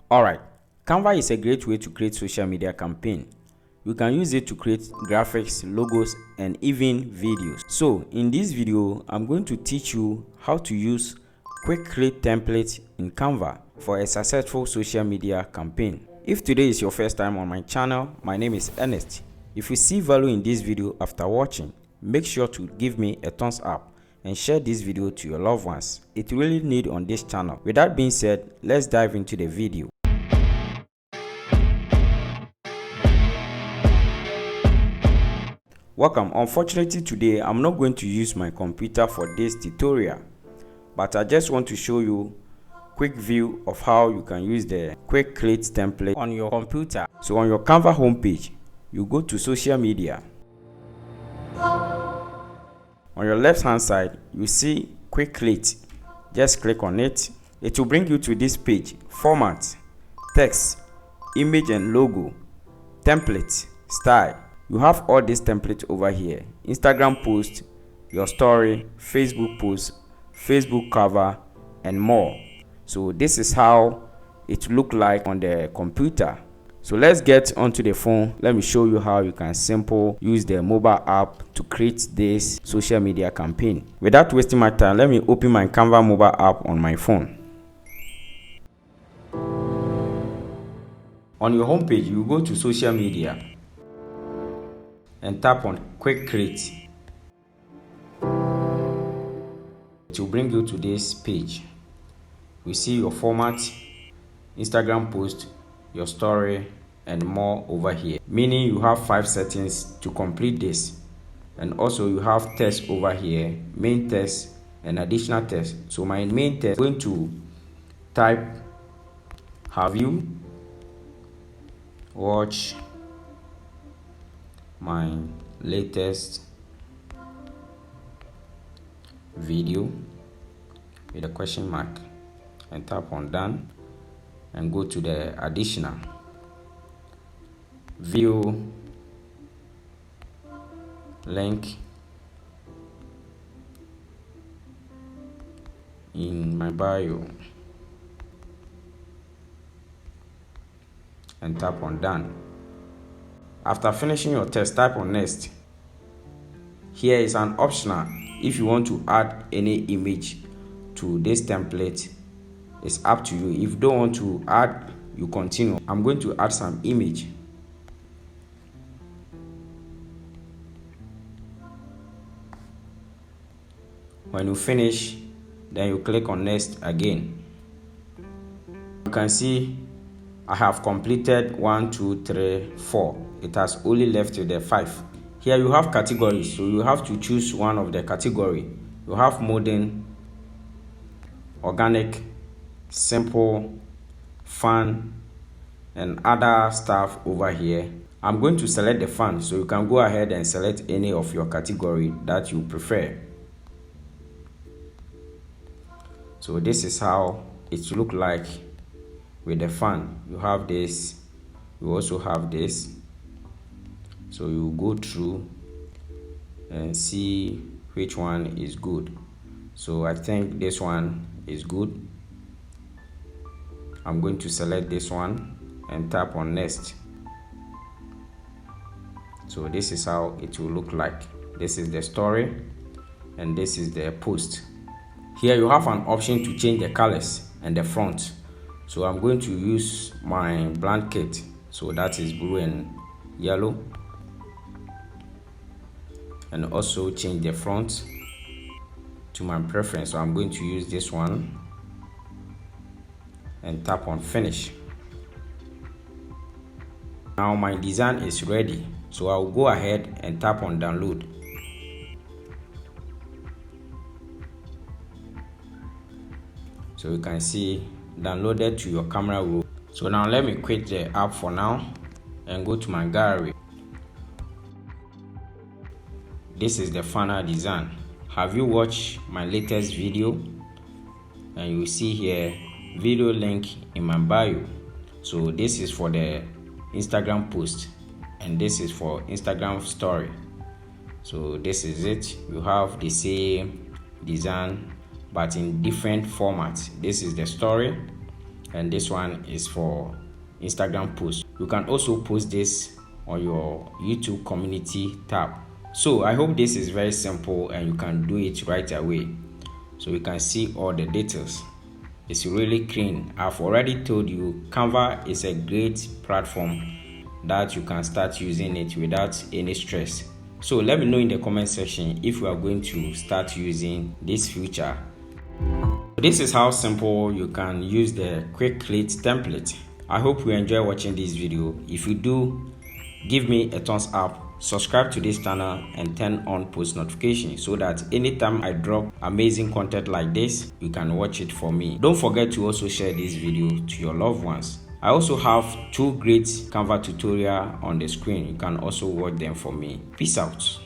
Alright, Canva is a great way to create social media campaign. You can use it to create graphics, logos, and even videos. So in this video, I'm going to teach you how to use quick create templates in Canva for a successful social media campaign. If today is your first time on my channel, my name is Ernest. If you see value in this video after watching, make sure to give me a thumbs up and share this video to your loved ones. It really needs on this channel. With that being said, let's dive into the video. Welcome. Unfortunately today I'm not going to use my computer for this tutorial, but I just want to show you quick view of how you can use the quick create template on your computer. So on your Canva homepage, you go to social media. On your left hand side, you see quick create. Just click on it. It will bring you to this page: format, text, image and logo, template, style. You have all these templates over here: Instagram post, your story, Facebook post, Facebook cover, and more. So this is how it look like on the computer. So let's get onto the phone. Let me show you how you can simple use the mobile app to create this social media campaign. Without wasting my time, let me open my Canva mobile app on my phone. On your homepage, you go to social media and tap on quick create. It will bring you to this page. You see your format, Instagram post, your story, and more over here, meaning you have 5 settings to complete this. And also you have text over here, main text and additional text. So my main text, I'm going to type: have you watched my latest video with a question mark, and tap on done and go to the additional video link in my bio and tap on done. After finishing your text, type on next. Here is an optional if you want to add any image to this template. It's up to you. If you don't want to add, you continue. I'm going to add some image. When you finish, then you click on next again. You can see I have completed 1, 2, 3, 4. It has only left to the 5. Here you have categories, so you have to choose one of the category. You have modern, organic, simple, fun, and other stuff over here. I'm going to select the fun, so you can go ahead and select any of your category that you prefer. So this is how it look like with the fun. You have this, you also have this. So you go through and see which one is good. So I think this one is good. I'm going to select this one and tap on next. So this is how it will look like. This is the story and this is the post. Here you have an option to change the colors and the font. So I'm going to use my blanket, so that is blue and yellow, and also change the font to my preference. So I'm going to use this one and tap on finish. Now my design is ready, so I'll go ahead and tap on download. So you can see downloaded to your camera roll. So now let me quit the app for now and go to my gallery. This is the final design. Have you watched my latest video? And you see here video link in my bio. So this is for the Instagram post and this is for Instagram story. So this is it. You have the same design but in different formats. This is the story and this one is for Instagram posts. You can also post this on your YouTube community tab. So I hope this is very simple and you can do it right away. So you can see all the details. It's really clean. I've already told you Canva is a great platform that you can start using it without any stress. So let me know in the comment section if you are going to start using this feature. This is how simple you can use the quick create template. I hope you enjoy watching this video. If you do, give me a thumbs up, subscribe to this channel and turn on post notifications so that anytime I drop amazing content like this, you can watch it for me. Don't forget to also share this video to your loved ones. I also have 2 great Canva tutorials on the screen. You can also watch them for me. Peace out.